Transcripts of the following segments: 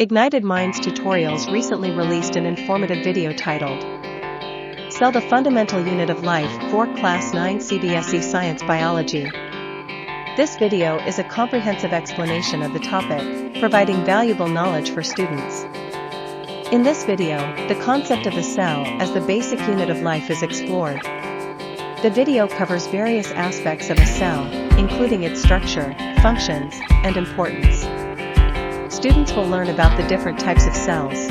Ignited Minds Tutorials recently released an informative video titled Cell, the Fundamental Unit of Life for Class 9 CBSE Science Biology. This video is a comprehensive explanation of the topic, providing valuable knowledge for students. In this video, the concept of the cell as the basic unit of life is explored. The video covers various aspects of a cell, including its structure, functions, and importance. Students will learn about the different types of cells,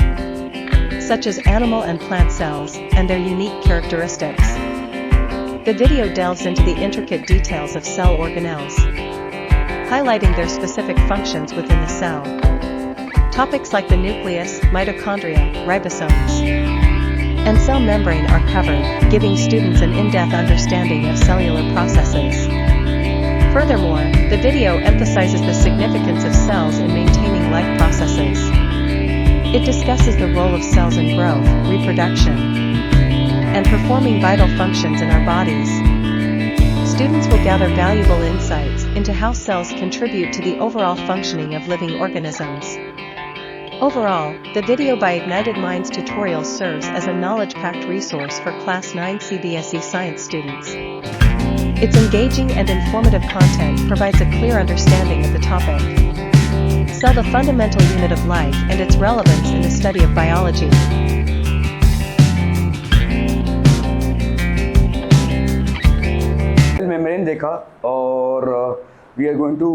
such as animal and plant cells, and their unique characteristics. The video delves into the intricate details of cell organelles, highlighting their specific functions within the cell. Topics like the nucleus, mitochondria, ribosomes, and cell membrane are covered, giving students an in-depth understanding of cellular processes. Furthermore, the video emphasizes the significance of cells in maintaining life processes. It discusses the role of cells in growth, reproduction, and performing vital functions in our bodies. Students will gather valuable insights into how cells contribute to the overall functioning of living organisms. Overall, the video by Ignited Minds Tutorials serves as a knowledge-packed resource for Class 9 CBSE Science students. Its engaging and informative content provides a clear understanding of the topic. Cell, the fundamental unit of life and its relevance in the study of biology. Membrane देखा और we are going to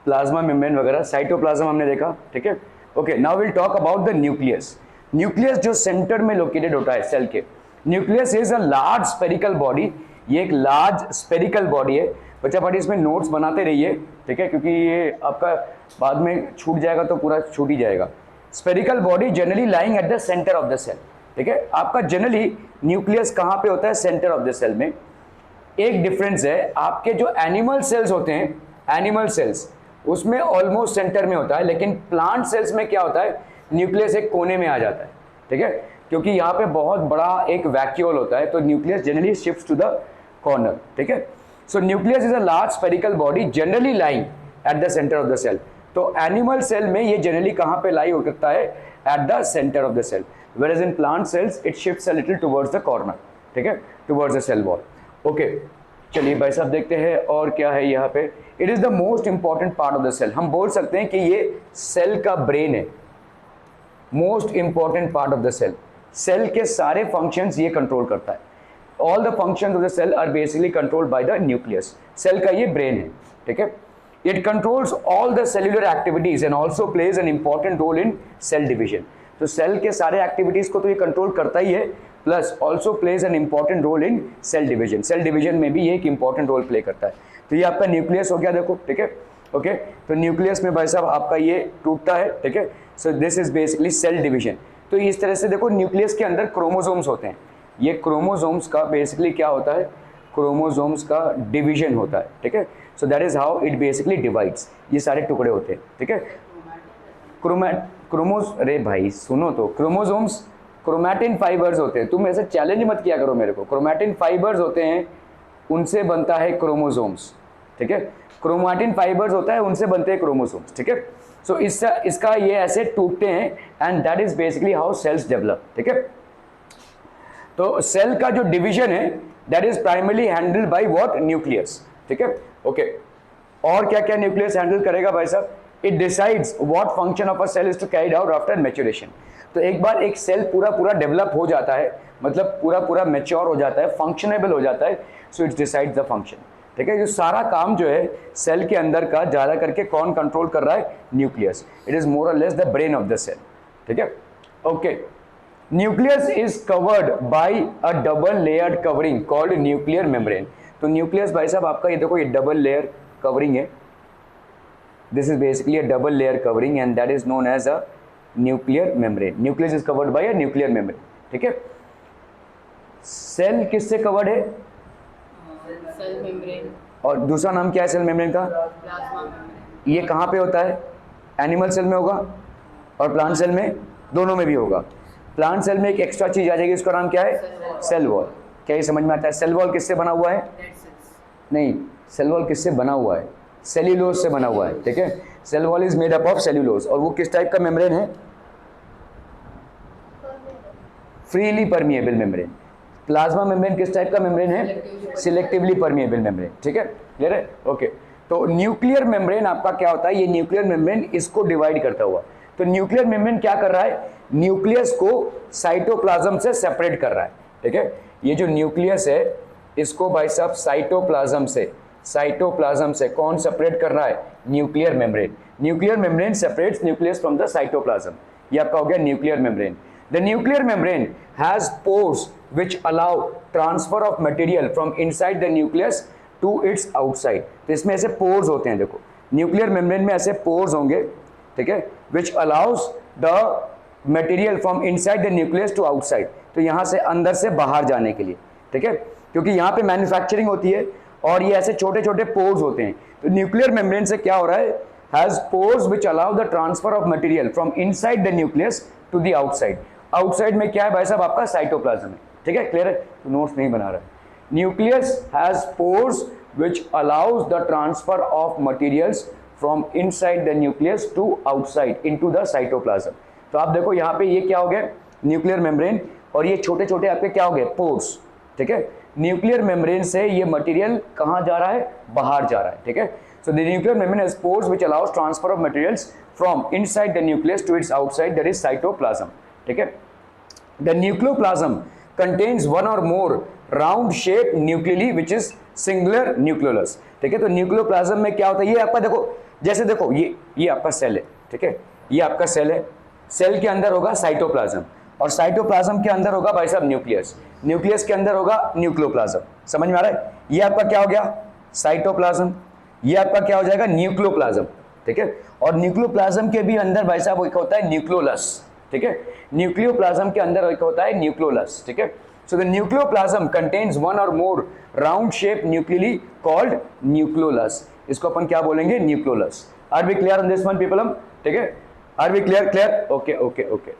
plasma membrane वगैरह, cytoplasm हमने देखा, ठीक है। Okay, now will talk about the nucleus. Nucleus जो centre में located होता है सेल के। Nucleus is a large spherical body. ये एक लार्ज स्पेरिकल बॉडी है। बच्चा पार्टी इसमें नोट्स बनाते रहिए, ठीक है, क्योंकि ये आपका बाद में छूट जाएगा तो पूरा छूट ही जाएगा। Spherical body generally lying at the centre of the cell, ठीक है। आपका जनरली न्यूक्लियस कहाँ पे होता है? सेंटर ऑफ द सेल में। एक डिफरेंस है, आपके जो एनिमल सेल्स होते हैं, एनिमल सेल्स उसमें ऑलमोस्ट सेंटर में होता है, लेकिन प्लांट सेल्स में क्या होता है? न्यूक्लियस एक कोने में आ जाता है, ठीक है, क्योंकि यहाँ पे बहुत बड़ा एक वैक्यूल होता है, तो nucleus generally shifts to the corner, ठीक है। So nucleus is a large spherical body generally lying at the centre of the cell. तो एनिमल सेल में ये जनरली कहाँ पे लाई हो सकता है? At the centre of the cell. Where in plant cells it shifts a little towards the corner, ठीक है, towards the cell wall. Okay, चलिए भाई साहब देखते हैं और क्या है यहाँ पे। It is the most important part of the cell. हम बोल सकते हैं कि ये सेल का ब्रेन है, most important part of the cell. Cell के सारे फंक्शंस ये कंट्रोल करता है। All the functions of the cell are basically controlled by the nucleus. Cell का ये ब्रेन है, ठीक है। It controls all the cellular activities and also plays an important role in cell division. तो cell के सारे एक्टिविटीज को तो ये कंट्रोल करता ही है, plus also plays an important role in cell division. Cell division में भी ये एक इंपॉर्टेंट रोल प्ले करता है। तो ये आपका न्यूक्लियस हो गया, देखो, ठीक है। ओके, तो न्यूक्लियस में भाई साहब आपका ये टूटता है, ठीक है। So this is basically cell division. तो इस तरह से देखो, न्यूक्लियस के अंदर क्रोमोसोम्स होते हैं। ये क्रोमोसोम्स का बेसिकली क्या होता है? क्रोमोसोम्स का डिवीजन होता है, ठीक है। So that is how it basically divides. ये सारे टुकड़े होते हैं, ठीक है। अरे भाई सुनो तो, क्रोमोसोम्स क्रोमैटिन फाइबर्स होते हैं। तुम ऐसे चैलेंज मत किया करो मेरे को। क्रोमैटिन फाइबर्स होते हैं, उनसे बनता है क्रोमोसोम्स, ठीक है। क्रोमैटिन फाइबर्स होता है, उनसे बनते हैं क्रोमोसोम्स, ठीक है। सो इसका ये ऐसे टूटते हैं and that is basically how cells develop, ठीक है। तो सेल का जो डिवीजन है that is primarily handled by what? Nucleus, ठीक है। ओके, और क्या क्या न्यूक्लियस हैंडल करेगा भाई साहब? It decides what function of a cell is to carried out after maturation. तो एक बार एक सेल पूरा डेवलप हो जाता है, मतलब पूरा मैच्योर हो जाता है, फंक्शनेबल हो जाता है, so it's decides the function, ठीक है। जो सारा काम जो है सेल के अंदर का ज़्यादा करके कौन कंट्रोल कर रहा है? Nucleus. It is more or less the brain of the cell, ठीक है। Okay, nucleus is covered by a double layered covering called nuclear membrane. तो न्यूक्लियस भाई साहब आपका ये देखो, ये डबल लेयर कवरिंग है। This is basically a double layer covering and that is known as a nuclear membrane. Nucleus is covered by a nuclear membrane, ठीक है। सेल किससे कवर्ड है? Cell membrane. और दूसरा नाम क्या है सेल मेम्ब्रेन का? Plasma membrane. ये कहाँ पे होता है? एनिमल सेल में होगा और प्लांट सेल में, दोनों में भी होगा। प्लांट सेल में एक एक्स्ट्रा चीज आ जाएगी, उसका नाम क्या है? Cell wall. क्या ये समझ में आता है? सेल वॉल किससे बना हुआ है? नहीं, सेल वॉल किससे बना हुआ है? सेल्यूलोज से बना हुआ है, ठीक है। Cell wall is made up of cellulose. और वो किस टाइप का मेम्ब्रेन है? Freely permeable membrane. Plasma membrane किस टाइप का मेम्ब्रेन है? Selectively permeable membrane. ठीक है, क्लियर है? ओके, तो न्यूक्लियर मेम्ब्रेन आपका क्या होता है? ये न्यूक्लियर मेम्ब्रेन इसको डिवाइड करता हुआ, तो न्यूक्लियर मेम्ब्रेन क्या कर रहा है? न्यूक्लियस को साइटोप्लाज्म से सेपरेट कर रहा है। ठीक है, ये जो न्यूक्लियस है इसको भाई साहब साइटोप्लाज्म से कौन सेपरेट कर रहा है? Nuclear membrane. Nuclear membrane separates nucleus from the cytoplasm. ये आपका हो गया nuclear membrane. The nuclear membrane has pores which allow transfer of material from inside the nucleus to its outside. तो इसमें ऐसे पोर्स होते हैं, देखो न्यूक्लियर मेम्ब्रेन में ऐसे पोर्स होंगे, ठीक है, which allows the material from inside the nucleus to outside. तो यहाँ से अंदर से बाहर जाने के लिए, ठीक है, क्योंकि यहाँ पे मैन्युफैक्चरिंग होती है और ये ऐसे छोटे छोटे पोर्स होते हैं। तो न्यूक्लियर मेम्ब्रेन से क्या हो रहा है? Has pores which allow the transfer of material from inside the nucleus to the outside. Outside में क्या है भाई साहब? आपका साइटोप्लाज्म है। ठीक है, क्लियर है? तो नोट्स नहीं बना रहा है। Nucleus has pores which allows the transfer of materials from inside the nucleus to outside into the cytoplasm. तो आप देखो यहाँ पे ये क्या हो गया? न्यूक्लियर मेम्ब्रेन, और ये छोटे छोटे आपके क्या हो गए? पोर्स। ठीक है, न्यूक्लियर मेम्ब्रेन से ये मटेरियल कहाँ जा रहा है? बाहर जा रहा है। ठीक है, so the nuclear membrane has pores which allows transfer of materials from inside the nucleus to its outside, that is cytoplasm. ठीक है, द न्यूक्लियोप्लाज्म कंटेन्स वन और more round shape nucleoli which is singular nucleolus. ठीक है, तो nucleoplasm में क्या होता है? ये आपका देखो, जैसे देखो ये आपका सेल है। ठीक है, ये आपका सेल है, सेल के अंदर होगा साइटोप्लाज्म, और साइटोप्लाज्म के अंदर होगा भाई साहब न्यूक्लियस, न्यूक्लियस के अंदर होगा न्यूक्लियोप्लाज्म। समझ में आ रहा है? ये आपका क्या हो गया? साइटोप्लाज्म। ये आपका क्या हो जाएगा? न्यूक्लियोप्लाज्म। ठीक है, और न्यूक्लियोप्लाज्म के भी अंदर भाई साहब एक होता है न्यूक्लियोलस। ठीक है, न्यूक्लियोप्लाज्म के अंदर एक होता है न्यूक्लियोलस। ठीक है, so the nucleoplasm contains one और more round shape nucleoli called nucleolus. इसको अपन क्या बोलेंगे? Nucleolus. Are we clear on this one people? ठीक है, are we clear? Okay okay okay.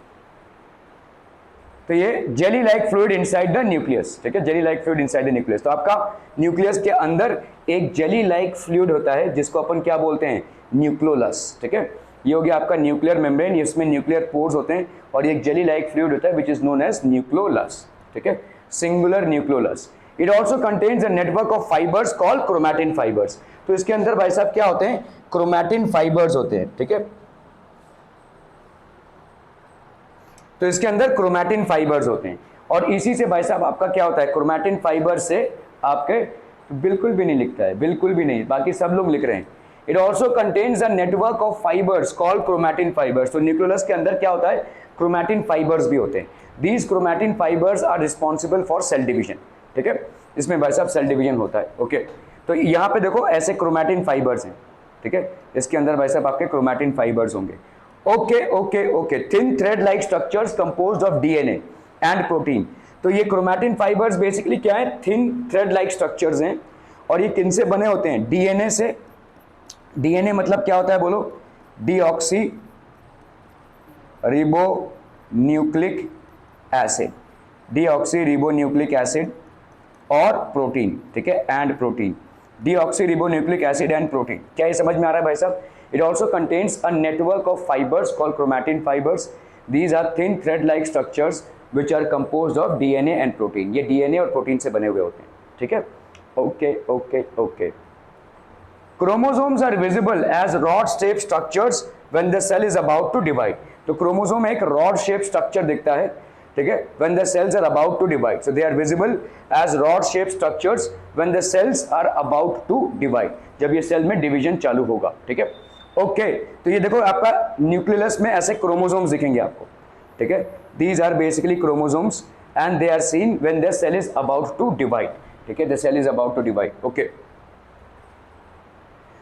तो ये jelly like fluid inside the nucleus. ठीक है, jelly like fluid inside the nucleus. तो आपका न्यूक्लियस के अंदर एक जेली लाइक फ्लूइड होता है जिसको अपन क्या बोलते हैं? न्यूक्लियोलस। ठीक है, ये हो गया आपका न्यूक्लियर मेम्ब्रेन, इसमें न्यूक्लियर पोर्स होते हैं और एक जेली लाइक फ्लूइड होता है which is known as nucleolus. ठीक है, singular nucleolus. It also contains a network of fibres called chromatin fibres. तो इसके अंदर भाई साहब क्या होते हैं? क्रोमैटिन फाइबर्स होते हैं। ठीक है, तो इसके अंदर क्रोमैटिन फाइबर्स होते हैं, और इसी से भाई साहब आपका क्या होता है? क्रोमैटिन फाइबर से आपके बिल्कुल भी नहीं लिखता है, बिल्कुल भी नहीं, बाकी सब लोग लिख रहे हैं। It also contains a network of fibres called chromatin fibres. तो न्यूक्लियोलस के अंदर क्या होता है? क्रोमैटिन फाइबर्स भी होते हैं। These chromatin fibres are responsible for cell division. ठीक है, इसमें भाई साहब सेल डिवीजन होता है। ओके, तो यहाँ पे देखो ऐसे क्रोमैटिन फाइबर्स हैं। ठीक है, इसके अंदर भाई साहब आपके क्रोमैटिन फाइबर्स होंगे। Okay okay okay, thin thread like structures composed of DNA and protein. तो ये क्रोमैटिन फाइबर्स बेसिकली क्या है? थिन थ्रेड लाइक स्ट्रक्चर्स हैं, और ये किन से बने होते हैं? डीएनए से। डीएनए मतलब क्या होता है बोलो? Deoxy ribonucleic acid, deoxy ribonucleic acid और प्रोटीन। ठीक है, and protein, deoxy ribonucleic acid and protein. क्या ये समझ में आ रहा है भाई साहब? It also contains a network of fibers called chromatin fibers. These are thin thread-like structures which are composed of DNA and protein. ये DNA और प्रोटीन से बने हुए होते हैं। ठीक है, okay okay okay. Chromosomes are visible as rod-shaped structures when the cell is about to divide. तो क्रोमोसोम एक rod-shaped structure दिखता है, ठीक है, when the cells are about to divide. So they are visible as rod-shaped structures when the cells are about to divide. जब ये cell में division चालू होगा। ठीक है, ओके, तो ये देखो आपका न्यूक्लियस में ऐसे क्रोमोसोम्स दिखेंगे आपको। ठीक है, these are basically chromosomes and they are seen when the cell is about to divide. ठीक है, the cell is about to divide. Okay,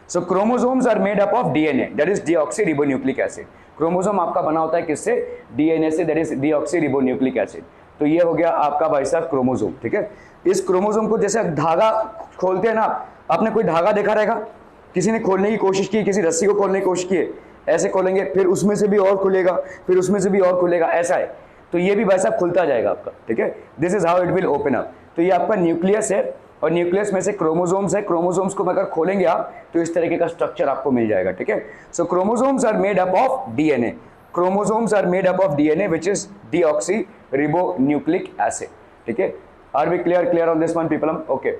so chromosomes are made up of DNA, that is deoxyribonucleic acid. Chromosome आपका बना होता है किससे? DNA से, that is deoxyribonucleic acid. तो ये हो गया आपका भाई साहब क्रोमोसोम। ठीक है, इस क्रोमोसोम को जैसे धागा खोलते हैं ना, आपने कोई धागा देखा रहेगा, किसी ने खोलने की कोशिश की, किसी रस्सी को खोलने की कोशिश की है, ऐसे खोलेंगे, फिर उसमें से भी और खुलेगा, फिर उसमें से भी और खुलेगा, ऐसा है। तो ये भी भाई साहब खुलता जाएगा आपका। ठीक है, this is how it will open up. तो ये आपका न्यूक्लियस है, और न्यूक्लियस में से क्रोमोसोम्स है। क्रोमोसोम्स को अगर खोलेंगे आप तो इस तरीके का स्ट्रक्चर आपको मिल जाएगा। ठीक है, so chromosomes are made up of DNA. Chromosomes are made up of DNA which is deoxyribonucleic acid, ठीक है। Are we clear on this one people? Okay.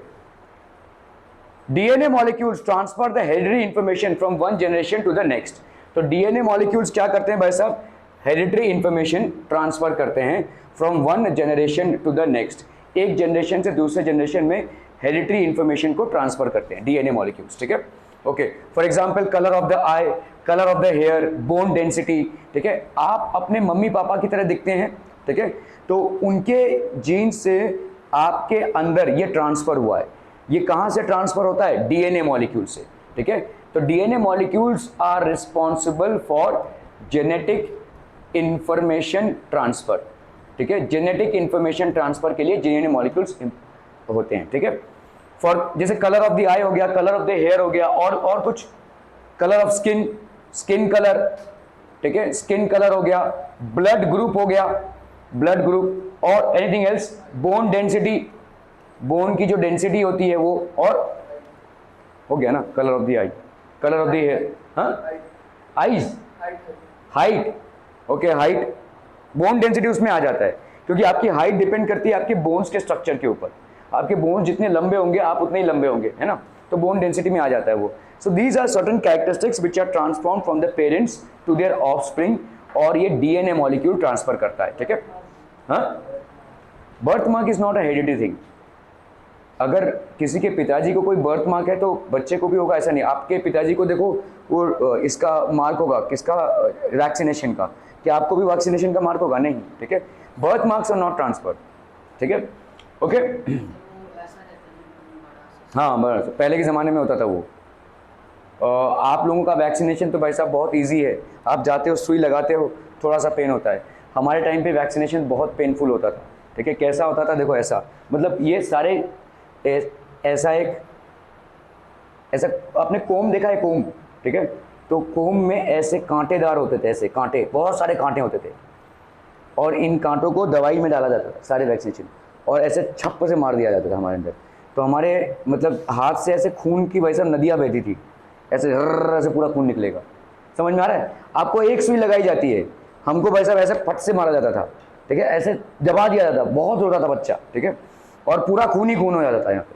DNA molecules transfer the hereditary information from one generation to the next. तो DNA molecules क्या करते हैं भाई साहब? Hereditary information transfer करते हैं from one generation to the next, एक generation से दूसरे जनरेशन में हेरिडिटरी इंफॉर्मेशन को ट्रांसफर करते हैं डीएनए मॉलिक्यूल्स, ठीक है। Okay, for example colour of the eye, colour of the hair, bone density, ठीक है। आप अपने मम्मी पापा की तरह दिखते हैं, ठीक है, तो उनके जीन से आपके अंदर ये ट्रांसफर हुआ है। ये कहां से ट्रांसफर होता है? डीएनए मॉलिक्यूल से, ठीक है। तो DNA molecules are responsible for genetic information transfer, ठीक है। जेनेटिक इंफॉर्मेशन ट्रांसफर के लिए डीएनए मॉलिक्यूल्स होते हैं, ठीक है। फॉर जैसे कलर ऑफ द आई हो गया, कलर ऑफ द हेयर हो गया, और कुछ colour of skin, skin colour, ठीक है, स्किन कलर हो गया, ब्लड ग्रुप हो गया, ब्लड ग्रुप, और anything else, bone density, bone की जो डेंसिटी होती है वो, और हो गया ना colour of the eye, colour of the hair, हाँ, eyes, height, okay, height, bone density उसमें आ जाता है, क्योंकि आपकी हाइट डिपेंड करती है आपके बोन्स के स्ट्रक्चर के ऊपर। आपके बोन्स जितने लंबे होंगे आप उतने ही लंबे होंगे, है ना, तो बोन डेंसिटी में आ जाता है वो। So these are certain characteristics which are transform from the parents to their offspring, और ये डीएनए मॉलिक्यूल ट्रांसफर करता है, ठीक है। हाँ, birth mark is not a hereditary thing. अगर किसी के पिताजी को कोई बर्थ मार्क है तो बच्चे को भी होगा, ऐसा नहीं। आपके पिताजी को देखो वो इसका मार्क होगा, किसका? वैक्सीनेशन का। क्या आपको भी वैक्सीनेशन का मार्क होगा? नहीं, ठीक है। Birth marks are not transfer, ठीक है, ओके। हाँ, बस पहले के ज़माने में होता था वो। आप लोगों का वैक्सीनेशन तो भाई साहब बहुत इजी है, आप जाते हो, सुई लगाते हो, थोड़ा सा पेन होता है। हमारे टाइम पे वैक्सीनेशन बहुत पेनफुल होता था, ठीक है। कैसा होता था? देखो ऐसा, मतलब ये सारे ऐसा आपने कोम देखा है? कोम, ठीक है, तो कोम में ऐसे कांटेदार होते थे, ऐसे कांटे, बहुत सारे कांटे होते थे, और इन कांटों को दवाई में डाला जाता था, सारे वैक्सीनेशन, और ऐसे छप्प से मार दिया जाता था हमारे अंदर। तो हमारे मतलब हाथ से ऐसे खून की वैसा नदियाँ बहती थी, ऐसे ऐसे पूरा खून निकलेगा, समझ में आ रहा है? आपको एक सुई लगाई जाती है, हमको वैसा वैसे फट से मारा जाता था, ठीक है, ऐसे दबा दिया जाता, बहुत रोता था बच्चा, ठीक है, और पूरा खून ही खून हो जाता था यहाँ पे,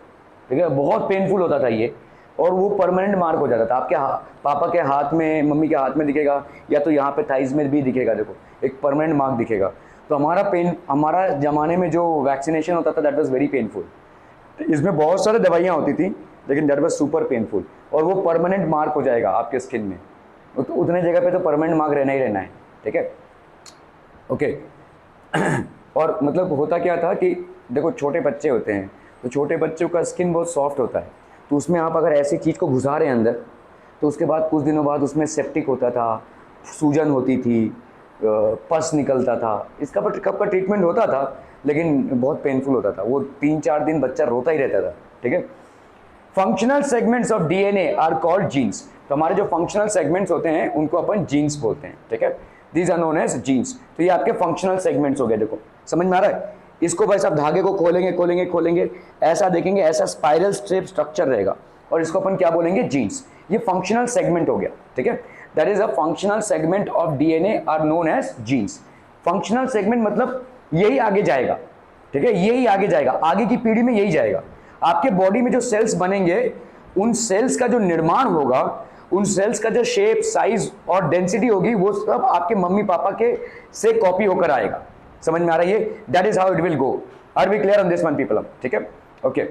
ठीक है। बहुत पेनफुल होता था ये, और वो परमानेंट मार्क हो जाता था। आपके पापा के हाथ में, मम्मी के हाथ में दिखेगा, या तो यहाँ पे थाइज में भी दिखेगा, देखो एक परमानेंट मार्क दिखेगा। तो हमारा ज़माने में जो वैक्सीनेशन होता था दैट वाज वेरी पेनफुल। इसमें बहुत सारी दवाइयाँ होती थी, लेकिन दैट वाज सुपर पेनफुल, और वो परमानेंट मार्क हो जाएगा आपके स्किन में। तो उतने जगह पे तो परमानेंट मार्क रहना ही रहना है, ठीक है, ओके। और मतलब होता क्या था कि देखो छोटे बच्चे होते हैं, तो छोटे बच्चों का स्किन बहुत सॉफ्ट होता है, तो उसमें आप अगर ऐसी चीज़ को घुसा रहे हैं अंदर, तो उसके बाद कुछ दिनों बाद उसमें सेप्टिक होता था, सूजन होती थी, पस निकलता था। इसका पर कब का ट्रीटमेंट होता था, लेकिन बहुत पेनफुल होता था, वो 3-4 दिन बच्चा रोता ही रहता था, ठीक है। Functional segments of DNA are called genes. तो हमारे जो फंक्शनल सेगमेंट्स होते हैं उनको अपन जीन्स बोलते हैं, ठीक है, these are known as genes. तो ये आपके फंक्शनल सेगमेंट्स हो गए, देखो समझ में आ रहा है? इसको भाई साहब धागे को खोलेंगे, ऐसा देखेंगे, ऐसा स्पाइरल स्ट्रिप स्ट्रक्चर रहेगा, और इसको अपन क्या बोलेंगे? जीन्स। ये फंक्शनल सेगमेंट हो गया, ठीक है। That is a functional segment of DNA are known as genes. Functional segment मतलब यही आगे जाएगा, ठीक है, यही आगे जाएगा, आगे की पीढ़ी में यही जाएगा। आपके बॉडी में जो सेल्स बनेंगे, उन सेल्स का जो निर्माण होगा, उन सेल्स का जो शेप, साइज और डेंसिटी होगी, वो सब आपके मम्मी पापा के से कॉपी होकर आएगा। समझ में आ रही है? That is how it will go. Are we clear on this one people? ठीक है, okay.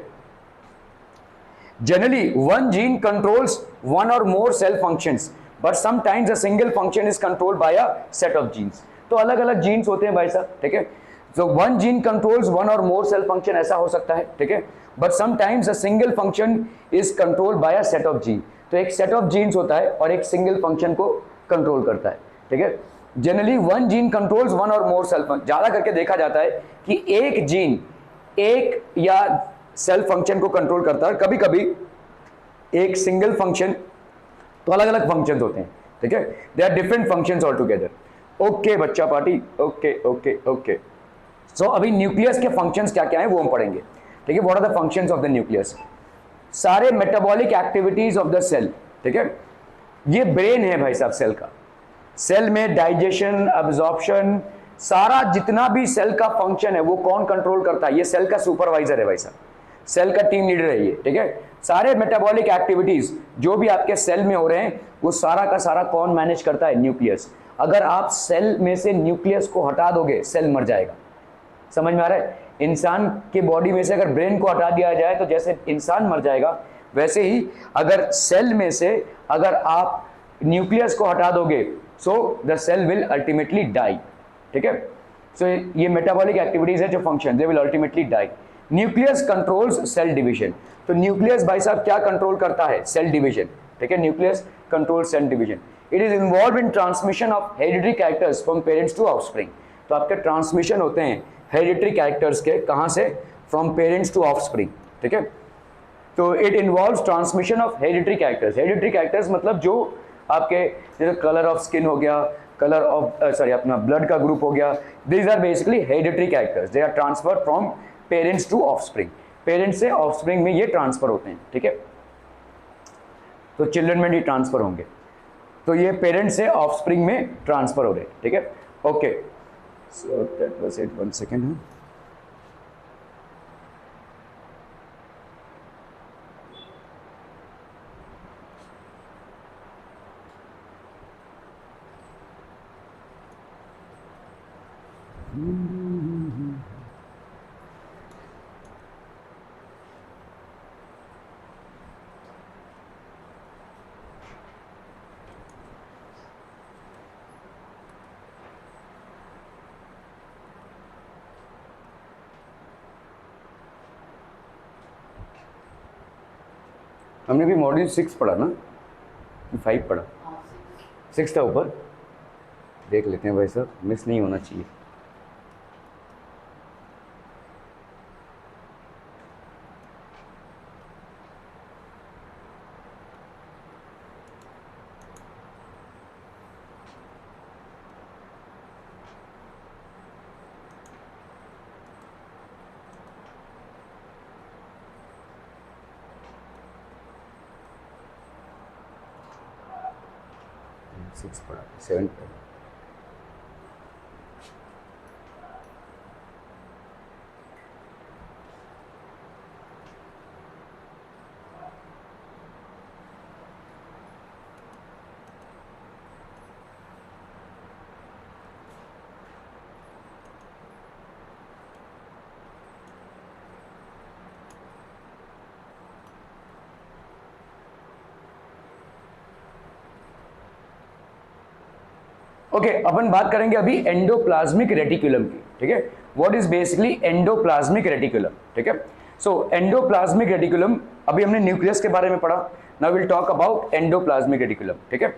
Generally one gene controls one और more cell functions, but sometimes a single function is controlled by a set of genes. तो अलग अलग jeans होते हैं भाई साहब, ठीक है। So one gene controls one or more cell function, ऐसा हो सकता है, ठीक है, but sometimes a single function is controlled by a set of gene। तो एक set of genes होता है और एक single function को control करता है, ठीक है। Generally one gene controls one or more cell function। ज़्यादा करके देखा जाता है कि एक जीन एक या सेल फंक्शन को कंट्रोल करता है, कभी कभी एक सिंगल फंक्शन, तो अलग अलग फंक्शंस होते हैं, ठीक है, they are different functions all together. Okay बच्चा party, okay okay okay. So अभी न्यूक्लियस के फंक्शंस क्या क्या हैं वो हम पढ़ेंगे, ठीक है। What are the functions of the nucleus? सारे metabolic activities of the cell, ठीक है। ये ब्रेन है भाई साहब सेल का। सेल में डाइजेशन, अब्जॉर्प्शन, सारा जितना भी सेल का फंक्शन है वो कौन कंट्रोल करता है? ये सेल का सुपरवाइजर है भाई साहब, सेल का टीम लीडर है ये, ठीक है। सारे मेटाबॉलिक एक्टिविटीज जो भी आपके सेल में हो रहे हैं वो सारा का सारा कौन मैनेज करता है? न्यूक्लियस। अगर आप सेल में से न्यूक्लियस को हटा दोगे सेल मर जाएगा। समझ में आ रहा है? इंसान के बॉडी में से अगर ब्रेन को हटा दिया जाए तो जैसे इंसान मर जाएगा, वैसे ही अगर सेल में से अगर आप न्यूक्लियस को हटा दोगे so the cell will ultimately die, ठीक है। सो ये मेटाबॉलिक एक्टिविटीज है जो function, they will ultimately die. Nucleus controls cell division. तो न्यूक्लियस भाई साहब क्या कंट्रोल करता है? सेल डिवीजन, ठीक है। Nucleus control cell division. It is involve in transmission of hereditary characters from parents to offspring. तो आपके ट्रांसमिशन होते हैं हेरिडिटरी कैरेक्टर्स के, कहां से? फ्रॉम पेरेंट्स टू ऑफस्प्रिंग, ठीक है। तो it involves transmission of hereditary characters. Hereditary characters मतलब जो आपके जैसे कलर ऑफ स्किन हो गया, कलर ऑफ अपना ब्लड का ग्रुप हो गया, these are basically hereditary characters, they are transfer from parents to offspring. Parents से ऑफस्प्रिंग में ये ट्रांसफर होते हैं, ठीक है। तो चिल्ड्रन में भी ट्रांसफर होंगे, तो ये पेरेंट्स से ऑफस्प्रिंग में ट्रांसफर हो रहे हैं, ठीक है। Okay, so that was it. 1 second. हमने भी मॉड्यूल 6 पढ़ा ना, 5 पढ़ा, 6 था ऊपर, देख लेते हैं भाई साहब, मिस नहीं होना चाहिए। सिक्स पढ़ा, 7 पढ़ा। ओके, अपन बात करेंगे अभी एंडोप्लाज्मिक रेटिकुलम की, ठीक है। What is basically endoplasmic reticulum, ठीक है। सो एंडोप्लाज्मिक रेटिकुलम, अभी हमने न्यूक्लियस के बारे में पढ़ा, now will talk about endoplasmic reticulum, ठीक है।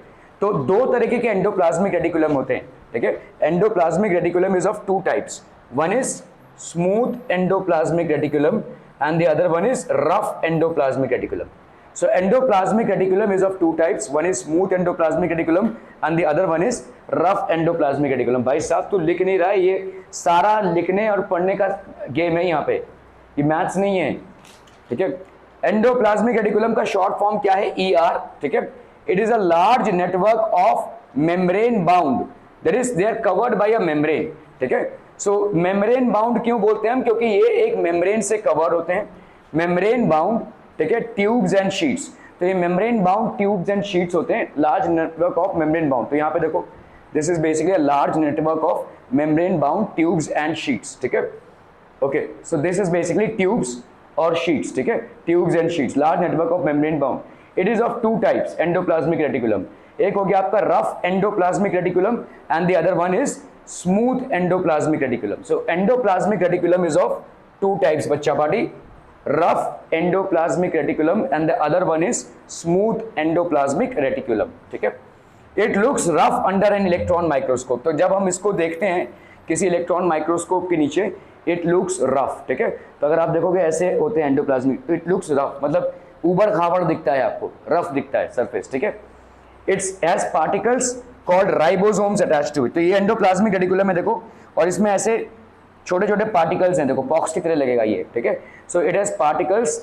तो दो तरीके के एंडोप्लाज्मिक रेटिकुलम होते हैं, ठीक है। Endoplasmic reticulum is of 2 types, one is smooth endoplasmic reticulum and the other one is rough endoplasmic reticulum. So endoplasmic reticulum is of 2 types. One is smooth endoplasmic reticulum and the other one is rough endoplasmic reticulum. भाई साहब तू लिख नहीं रहा है, ये सारा लिखने और पढ़ने का गेम है यहाँ पे, ये मैथ्स नहीं है, ठीक है। एंडोप्लाज्मिक रेटिकुलम का शॉर्ट फॉर्म क्या है? ER, ठीक है। It is a large network of membrane bound, that is they are covered by a membrane, ठीक है। सो मेम्ब्रेन बाउंड क्यों बोलते हैं हम? क्योंकि ये एक मेम्ब्रेन से कवर होते हैं, मेम्ब्रेन बाउंड, ठीक है, ट्यूब्स एंड शीट्स। तो ये membrane bound tubes and sheets होते हैं, large network of membrane bound. तो यहाँ पे देखो, this is basically a large network of membrane bound tubes and sheets, ठीक है। Okay, so this is basically tubes और शीट्स, ठीक है, tubes and sheets, large network of membrane bound. It is of 2 types endoplasmic reticulum, एक हो गया आपका rough endoplasmic reticulum and the other one is smooth endoplasmic reticulum. So endoplasmic reticulum is of 2 types बच्चा party, rough endoplasmic reticulum and the other one is smooth endoplasmic reticulum, ठीक है। It looks rough under an electron microscope, तो जब हम इसको देखते हैं किसी इलेक्ट्रॉन माइक्रोस्कोप के नीचे, it looks rough, ठीक है। तो अगर आप देखोगे ऐसे होते हैं एंडोप्लाज्मिक, तो it looks rough मतलब उबड़ खाबड़ दिखता है आपको, रफ दिखता है सरफेस, ठीक है। It's has particles called ribosomes attached to it, तो ये एंडोप्लाज्मिक रेटिकुलम है देखो, और इसमें ऐसे छोटे छोटे पार्टिकल्स हैं, देखो बॉक्स की तरह लगेगा ये, ठीक है। सो इट हैज पार्टिकल्स,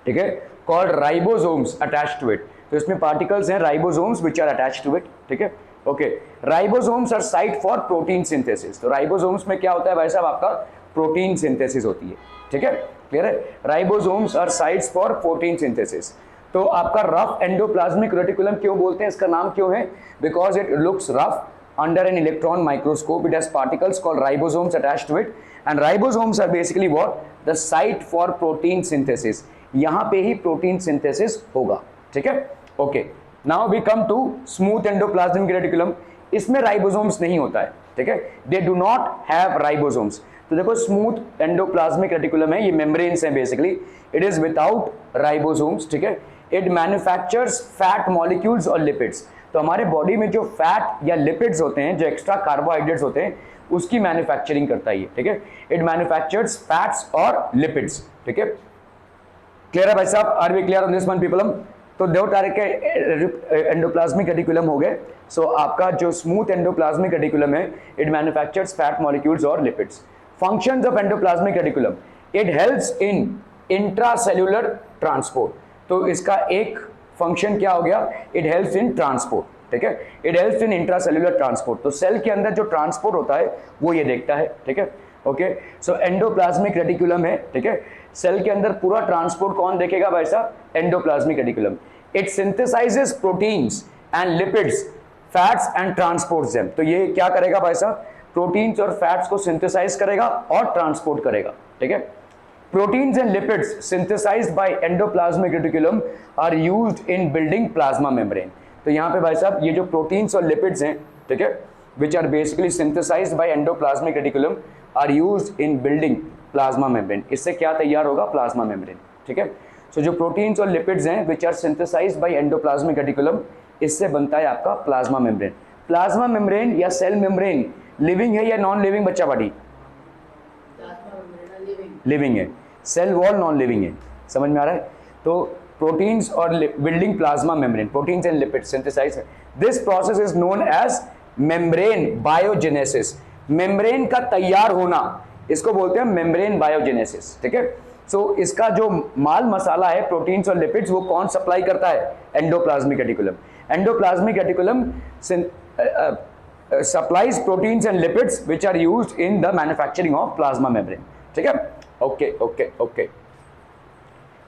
ठीक है, called ribosomes attached to it. तो इसमें पार्टिकल्स हैं ribosomes which are attached to it, ठीक है। Okay, ribosomes are site for protein synthesis. तो राइबोसोम्स में क्या होता है भाई साहब, आपका प्रोटीन सिंथेसिस होती है, ठीक है, क्लियर है। Ribosomes are sites for protein synthesis. तो आपका रफ एंडोप्लाज्मिक रेटिकुलम क्यों बोलते हैं, इसका नाम क्यों है, because it looks rough under an electron microscope. It has particles called ribosomes attached to it, and ribosomes are basically what, the site for protein synthesis. यहाँ पे ही प्रोटीन सिंथेसिस होगा, ठीक है। Okay, now we come to smooth endoplasmic reticulum. इसमें ribosomes नहीं होता है, ठीक है, they do not have ribosomes. तो देखो स्मूथ एंडोप्लाज्मिक रेटिकुलम है, ये मेम्ब्रेन्स हैं basically, it is without ribosomes, ठीक है। इट मैन्युफैक्चर्स फैट मॉलिक्यूल्स और लिपिड्स। तो हमारे बॉडी में जो फैट या लिपिड्स होते हैं, जो एक्स्ट्रा कार्बोहाइड्रेट्स होते हैं, उसकी मैन्युफैक्चरिंग करता है ये, ठीक है। इट मैन्युफैक्चर्स फैट्स और लिपिड्स, ठीक है। क्लियर है भाई साहब, are we clear on this one people. तो दो तरह के एंडोप्लाज्मिक रेटिकुलम हो गए। सो आपका जो स्मूथ एंडोप्लाज्मिक रेटिकुलम है, इट मैन्युफैक्चर्स फैट मॉलिक्यूल्स और lipids. Functions of endoplasmic reticulum, it helps in intracellular transport. तो इसका एक फंक्शन क्या हो गया, इट हेल्प्स इन ट्रांसपोर्ट, ठीक है, it helps in intracellular transport. तो सेल के अंदर जो ट्रांसपोर्ट होता है वो ये देखता है, ठीक है। ओके, सो एंडोप्लाज्मिक रेटिकुलम है, ठीक है, सेल के अंदर पूरा ट्रांसपोर्ट कौन देखेगा भाई साहब, endoplasmic reticulum. It synthesises proteins and lipids, fats and transports them. तो ये क्या करेगा भाई साहब, प्रोटीन्स और फैट्स को सिंथेसाइज करेगा और ट्रांसपोर्ट करेगा, ठीक है। Proteins and lipids synthesized by endoplasmic reticulum are used in building plasma membrane. तो यहाँ पे भाई साहब ये जो प्रोटीन्स और लिपिड्स हैं, ठीक है, which are basically synthesized by endoplasmic reticulum are used in building plasma membrane. इससे क्या तैयार होगा, प्लाज्मा मेम्ब्रेन, ठीक है। सो जो प्रोटीन्स और लिपिड्स हैं which are synthesized by endoplasmic reticulum, इससे बनता है आपका प्लाज्मा मेम्ब्रेन। प्लाज्मा मेम्ब्रेन या सेल मेम्ब्रेन लिविंग है या नॉन लिविंग बच्चा पार्टी, लिविंग है। सेल वॉल नॉन लिविंग है, समझ में आ रहा है। तो प्रोटीन्स और building plasma membrane, proteins and lipid synthesize. This process is known as membrane biogenesis. Membrane का तैयार होना, इसको बोलते हैं मेम्ब्रेन बायोजेनेसिस, ठीक है। सो इसका जो माल मसाला है प्रोटीन्स और लिपिड्स, वो कौन सप्लाई करता है, endoplasmic reticulum. Endoplasmic reticulum supplies proteins and lipids which are used in the manufacturing of plasma membrane, ठीक है। okay,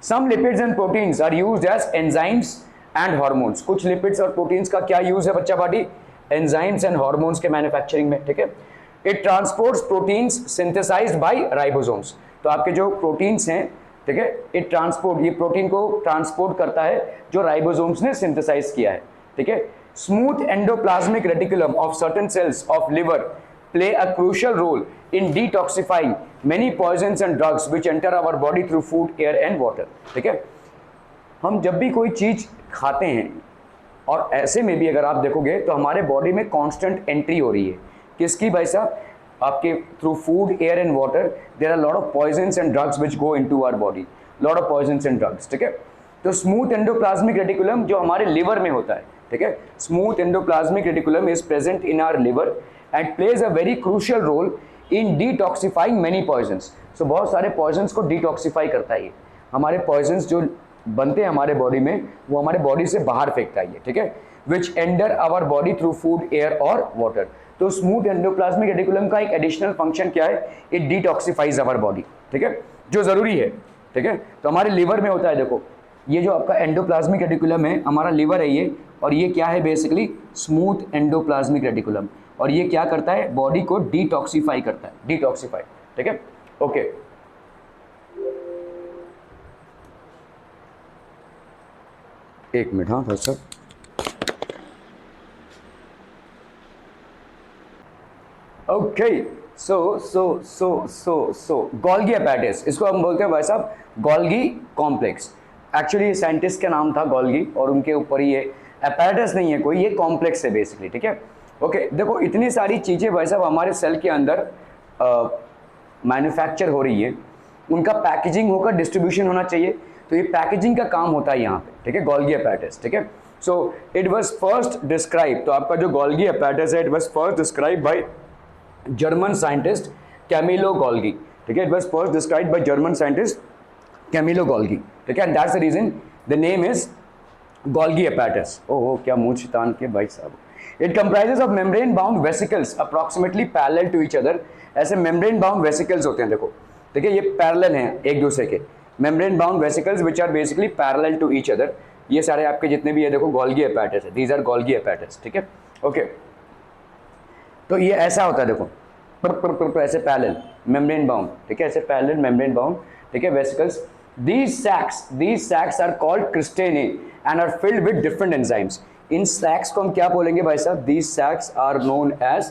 some lipids and proteins are used as enzymes and hormones। कुछ lipids और proteins का क्या use है बच्चा party, enzymes and hormones के manufacturing में, ठीक है। it transports proteins synthesized by ribosomes। तो आपके जो proteins हैं, ठीक है, it transport, ये प्रोटीन को ट्रांसपोर्ट करता है जो राइबोसोम्स ने सिंथेसाइज किया है, ठीक है। Smooth endoplasmic reticulum of certain cells of liver play a crucial role in detoxifying many poisons and drugs which enter our body through food, air and water, ठीक है। हम जब भी कोई चीज़ खाते हैं, और ऐसे में भी अगर आप देखोगे तो हमारे बॉडी में कांस्टेंट एंट्री हो रही है, किसकी भाई साहब, आपके through food, air and water there are lot of poisons and drugs which go into our body, lot of poisons and drugs, ठीक है। तो स्मूथ एंडोप्लाज्मिक रेटिकुलम जो हमारे लिवर में होता है, ठीक है, smooth endoplasmic reticulum is present in our liver and plays a very crucial role in detoxifying many poisons. So बहुत सारे पॉइजन्स को डिटॉक्सिफाई करता है। हमारे पॉइजन्स जो बनते हैं हमारे बॉडी में, वो हमारे बॉडी से बाहर फेंकता है, ठीक है, which enter our body through food, air और वाटर। तो स्मूथ एंडोप्लाज्मिक रेटिकुलम का एक एडिशनल फंक्शन क्या है, इट डिटॉक्सिफाइज आवर बॉडी, ठीक है, जो जरूरी है, ठीक है। तो हमारे लिवर में होता है, देखो ये जो आपका एंडोप्लाज्मिक रेटिकुलम है, हमारा लिवर है ये, और ये क्या है बेसिकली, स्मूथ एंडोप्लाज्मिक रेटिकुलम, और ये क्या करता है, बॉडी को डिटॉक्सिफाई करता है, डिटॉक्सिफाई, ठीक है। ओके, एक मिनट, हाँ सर। ओके, सो गोल्गी अपैरेटस, इसको हम बोलते हैं भाई साहब गोल्गी कॉम्प्लेक्स। एक्चुअली साइंटिस्ट का नाम था गोल्गी, और उनके ऊपर ही ये अपैरेटस नहीं है कोई, ये कॉम्प्लेक्स है बेसिकली, ठीक है। ओके, देखो इतनी सारी चीज़ें भाई साहब हमारे सेल के अंदर मैन्युफैक्चर हो रही है, उनका पैकेजिंग होकर डिस्ट्रीब्यूशन होना चाहिए। तो ये पैकेजिंग का काम होता है यहाँ पे, ठीक है, गोल्गी अपैरेटस, ठीक है। So it was first describe, तो आपका जो गोल्गी अपैरेटस है, it was first describe by German scientist Camillo Golgi, ठीक है। It was first describe by German scientist Camillo Golgi, ठीक है, and that's the reason the name is Golgi apparatus. ओहो, क्या मुंह छितान के भाई साहब। It comprises of membrane bound vesicles approximately parallel to each other. ऐसे मेम्ब्रेन बाउंड वेसिकल्स होते हैं, देखो ठीक है, ये पैरेलल हैं एक दूसरे के, membrane bound vesicles which are basically parallel to each other. ये सारे आपके जितने भी है देखो गोल्गी एपेटस है, दीज आर गोल्गी एपेटस, ठीक है ओके। तो ये ऐसा होता है देखो ऐसे पैरेलल मेम्ब्रेन बाउंड, ठीक है, ऐसे पैरेलल मेम्ब्रेन बाउंड, ठीक है, vesicles. these sacs are called cristae and are filled with different enzymes। In sacs को हम क्या बोलेंगे भाई साहब? these sacs are known as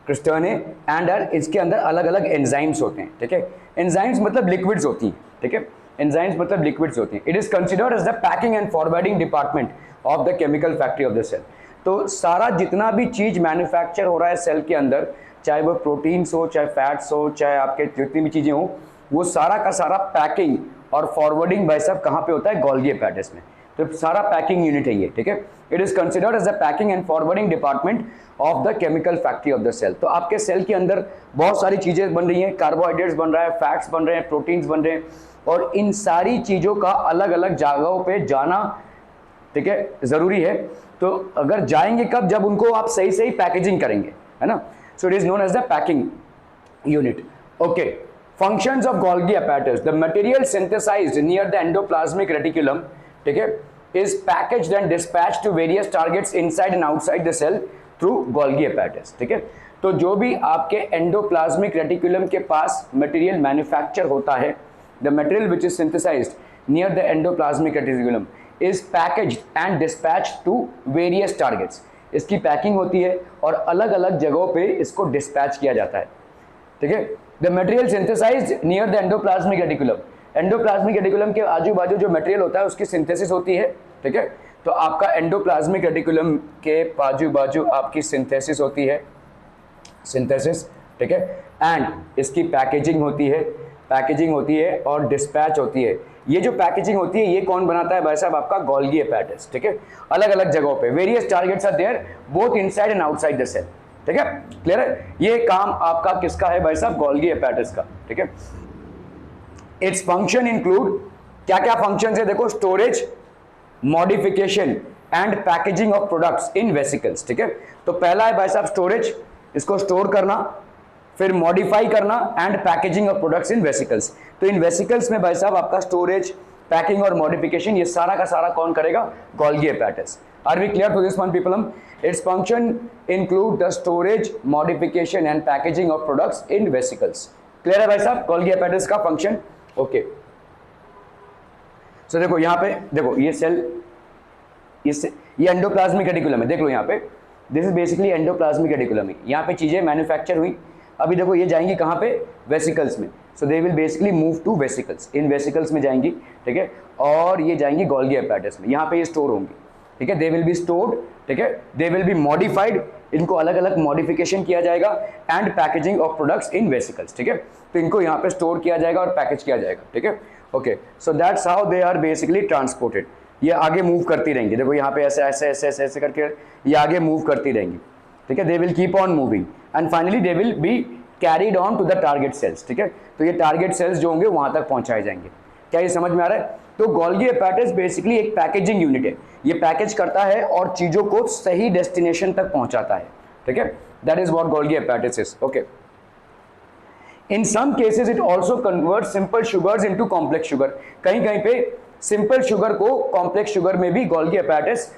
cristae and are, इसके अंदर अलग अलग एंजाइम्स होते हैं, ठीक है। एंजाइम्स मतलब लिक्विड्स होती हैं, ठीक है, एंजाइम्स मतलब लिक्विड्स होती हैं। It is considered as the packing and forwarding department of the chemical factory of the cell. तो सारा जितना भी चीज मैन्युफैक्चर हो रहा है सेल के अंदर, चाहे वो प्रोटीन्स हो, चाहे फैट्स हो, चाहे आपके जितनी भी चीजें हो, वो सारा का सारा पैकिंग और फॉरवर्डिंग भाई साहब कहाँ पे होता है? गोल्गी एपेटस में। तो सारा पैकिंग यूनिट है ये, ठीक है। It is considered as the packing and forwarding department of the chemical factory of the cell. तो आपके सेल के अंदर बहुत सारी चीजें बन रही हैं, कार्बोहाइड्रेट्स बन रहा है, फैट्स बन रहे हैं, प्रोटीन्स बन रहे हैं, और इन सारी चीजों का अलग अलग जगहों पे जाना, ठीक है, जरूरी है। तो अगर जाएंगे कब? जब उनको आप सही सही पैकेजिंग करेंगे, है ना। So it is known as the packing unit, okay. Functions of Golgi apparatus: the material synthesized near the endoplasmic reticulum, ठीक है, is packaged and dispatched to various targets inside and outside the cell through Golgi apparatus, ठीक है। तो जो भी आपके endoplasmic reticulum के पास material manufacture होता है, the material which is synthesized near the endoplasmic reticulum is packaged and dispatched to various targets। इसकी पैकिंग होती है और अलग अलग जगहों पे इसको डिस्पैच किया जाता है, ठीक है। The material synthesized near the endoplasmic reticulum, endoplasmic reticulum के आजू बाजू जो मटेरियल होता है उसकी सिंथेसिस होती है, ठीक है। तो आपका एंडोप्लाज्मिक रेटिकुलम के आजू बाजू आपकी सिंथेसिस होती है, सिंथेसिस, ठीक है, एंड इसकी पैकेजिंग होती है और डिस्पैच होती है। ये जो पैकेजिंग होती है ये कौन बनाता है भाई साहब? आपका गोल्गी एपेटस, ठीक है। अलग अलग जगहों पे various targets are there both inside and outside the cell, ठीक है, क्लियर है। ये काम आपका किसका है भाई साहब? गोल्गी एपेटस का, ठीक है। इट्स फंक्शन इंक्लूड, क्या क्या फंक्शन है देखो, storage, modification and packaging of products in vesicles, ठीक है। तो पहला है भाई साहब स्टोरेज, इसको स्टोर करना, फिर मॉडिफाई करना and packaging of products in vesicles. तो इन वेसिकल्स में भाई साहब आपका स्टोरेज, पैकिंग और मॉडिफिकेशन ये सारा का सारा कौन करेगा? Golgi apparatus. Are we clear to this one people? Its function include the storage, modification and packaging of products in vesicles। Clear है भाई साहब गोल्गी एपेटस का फंक्शन? ओके। सो देखो यहाँ पे, देखो ये सेल, ये एंडोप्लाज्मिक रेटिकुलम है, देख लो यहाँ पे, this is basically endoplasmic reticulum है। यहाँ पे चीजें मैन्युफैक्चर हुई, अभी देखो ये जाएंगी कहाँ पे? वेसिकल्स में। So they will basically move to vesicles, इन वेसिकल्स में जाएंगी, ठीक है, और ये जाएंगी गोल्गी एपेटस में, यहाँ पे ये स्टोर होंगी, ठीक है। दे विल बी स्टोर्ड, ठीक है, दे विल बी मॉडिफाइड, इनको अलग अलग मॉडिफिकेशन किया जाएगा, and packaging of products in vesicles, ठीक है। तो इनको यहाँ पे स्टोर किया जाएगा और पैकेज किया जाएगा, ठीक है, okay. So that's how they are basically transported. ये आगे मूव करती रहेंगी, देखो यहाँ पे ऐसे ऐसे ऐसे ऐसे ऐसे करके ये आगे मूव करती रहेंगी, ठीक है। They will keep on moving and finally they will be carried on to the target cells, ठीक है। तो ये टारगेट सेल्स जो होंगे वहां तक पहुंचाए जाएंगे। क्या ये समझ में आ रहा है? तो गोल्गी एपेटस बेसिकली एक पैकेजिंग यूनिट है, ये पैकेज करता है और चीजों को सही डेस्टिनेशन तक पहुंचाता है, ठीक है। That is what Golgi apparatus is, okay. In some cases it also convert simple sugars into complex sugar. कहीं कहीं पे सिंपल शुगर को कॉम्प्लेक्स शुगर में भी गोल्गी एपेटस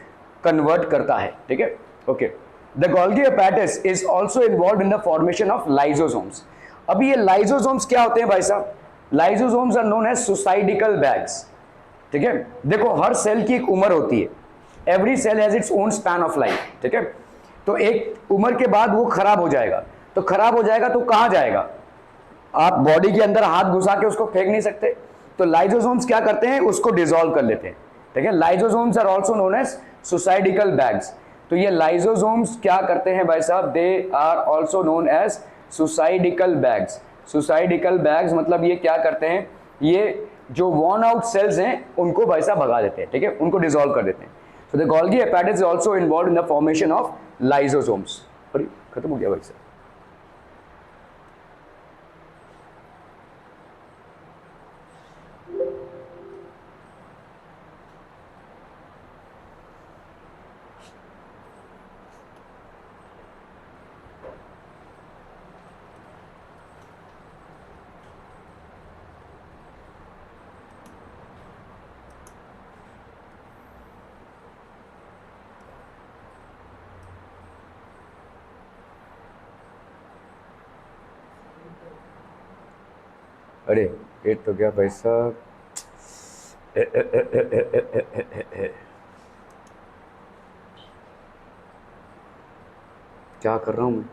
कन्वर्ट करता है, ठीक है, okay. The Golgi apparatus is also involve in the formation of lysosomes. अभी ये लाइसोसोम्स क्या होते हैं भाई साहब? Lysosomes are known as suicidal bags, ठीक है। देखो हर सेल की एक उम्र होती है, every cell has its own span of life, ठीक है। तो एक उम्र के बाद वो खराब हो जाएगा, तो खराब हो जाएगा तो कहां जाएगा? आप बॉडी के अंदर हाथ घुसा के उसको फेंक नहीं सकते, तो लाइसोसोम्स क्या करते हैं? उसको डिसॉल्व कर लेते हैं, ठीक है। Lysosomes are also known as suicidal bags. तो ये लाइसोसोम्स क्या करते हैं भाई साहब? They are also known as suicidal bags. Suicidal bags मतलब ये क्या करते हैं? ये जो वॉर्न आउट सेल्स हैं उनको भाई साहब भगा देते हैं, ठीक है, उनको डिसॉल्व कर देते हैं। So the Golgi apparatus is also involve in the formation of lysosomes. अरे खत्म हो गया भाई साहब। अरे एट तो क्या भाई साहब, क्या कर रहा हूँ मैं?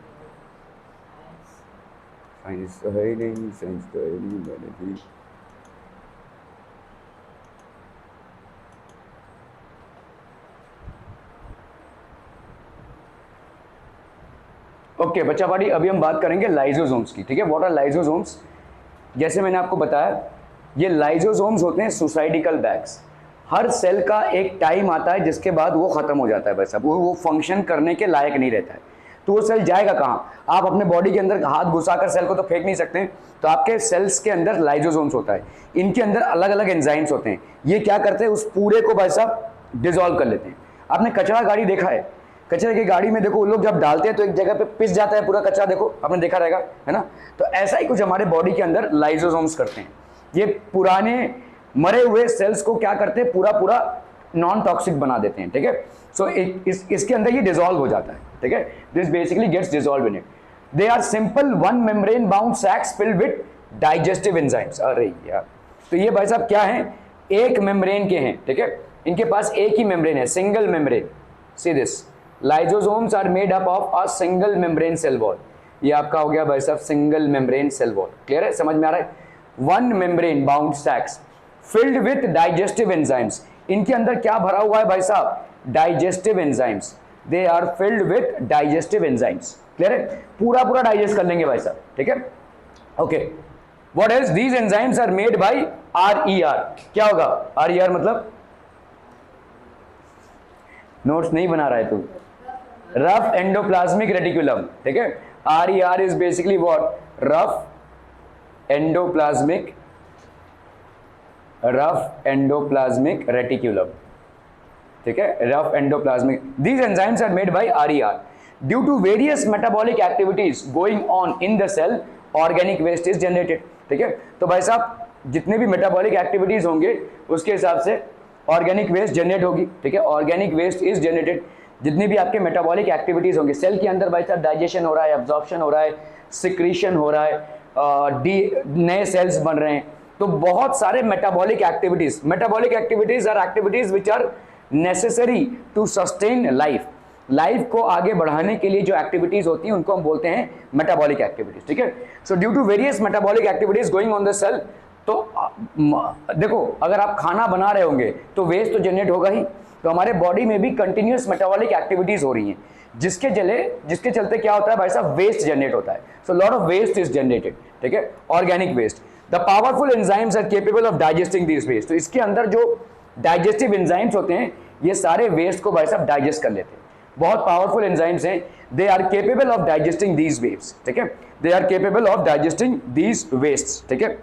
साइंस तो है ही नहीं, साइंस तो है ही नहीं, मैंने भी ओके बच्चा पार्टी। अभी हम बात करेंगे लाइजोसोम्स की, ठीक है। What are lysosomes? जैसे मैंने आपको बताया, ये लाइजोसोम्स होते हैं सुसाइडिकल बैग्स। हर सेल का एक टाइम आता है जिसके बाद वो खत्म हो जाता है भाई साहब, वो फंक्शन करने के लायक नहीं रहता है। तो वो सेल जाएगा कहाँ? आप अपने बॉडी के अंदर हाथ घुसाकर सेल को तो फेंक नहीं सकते, तो आपके सेल्स के अंदर लाइजोसोम्स होता है। इनके अंदर अलग अलग एंजाइम्स होते हैं। ये क्या करते हैं? उस पूरे को भाई साहब डिजोल्व कर लेते हैं। आपने कचरा गाड़ी देखा है? कचरे की गाड़ी में देखो, वो लोग जब डालते हैं तो एक जगह पे पिस जाता है पूरा कचरा, देखो आपने देखा रहेगा, है ना। तो ऐसा ही कुछ हमारे बॉडी के अंदर लाइजोसोम्स करते हैं। ये पुराने मरे हुए सेल्स को क्या करते हैं, पूरा पूरा नॉन टॉक्सिक बना देते हैं, ठीक है। सो इसके अंदर ये डिसॉल्व हो जाता है, ठीक है। This basically gets dissolve in it. They are simple one membrane bound sacs filled with digestive enzymes. अरे यार, तो ये भाई साहब क्या है? एक मेम्ब्रेन के हैं, ठीक है। इनके पास एक ही मेम्ब्रेन है, single membrane. See this, lysosomes are made up of a single membrane cell wall. ये आपका हो गया भाई साहब single membrane cell wall. Clear है? समझ में आ रहा है? One membrane bound sacs filled with digestive enzymes. इनके अंदर क्या भरा हुआ है भाई साहब? Digestive enzymes. They are filled with digestive enzymes. Clear है? पूरा पूरा डाइजेस्ट कर लेंगे भाई साहब, ठीक है। Okay, what is these enzymes are made by RER। क्या होगा RER मतलब? नोट्स नहीं बना रहा है तू? रफ एंडोप्लाज्मिक रेटिकुलम, ठीक है। RER is basically what? Rough endoplasmic reticulum, ठीक है। Rough endoplasmic, these enzymes are made by RER due to various metabolic activities going on in the cell, organic waste is generated, ठीक है। तो भाई साहब जितने भी मेटाबॉलिक एक्टिविटीज होंगे उसके हिसाब से ऑर्गेनिक वेस्ट जनरेट होगी, ठीक है। Organic waste is generated. जितनी भी आपके मेटाबॉलिक एक्टिविटीज होंगे सेल के अंदर भाई साहब, डाइजेशन हो रहा है, एब्जॉर्प्शन हो रहा है, सिक्रीशन हो रहा है, नए सेल्स बन रहे हैं, तो बहुत सारे metabolic activities are activities which are necessary to sustain life को आगे बढ़ाने के लिए जो एक्टिविटीज होती हैं उनको हम बोलते हैं मेटाबॉलिक एक्टिविटीज, ठीक है। So due to various metabolic activities going on the cell, तो देखो अगर आप खाना बना रहे होंगे तो वेस्ट तो जनरेट होगा ही। तो हमारे बॉडी में भी कंटिन्यूअस मेटाबॉलिक एक्टिविटीज हो रही हैं, जिसके चलते क्या होता है भाई साहब? वेस्ट जनरेट होता है। So lot of waste is generated, ठीक है, organic waste. The powerful enzymes are capable of digesting this waste. तो इसके अंदर जो डाइजेस्टिव एंजाइम्स होते हैं ये सारे वेस्ट को भाई साहब डाइजेस्ट कर लेते हैं। बहुत पावरफुल एंजाइम्स हैं, they are capable of digesting these waste, ठीक है। They are capable of digesting these waste, ठीक है।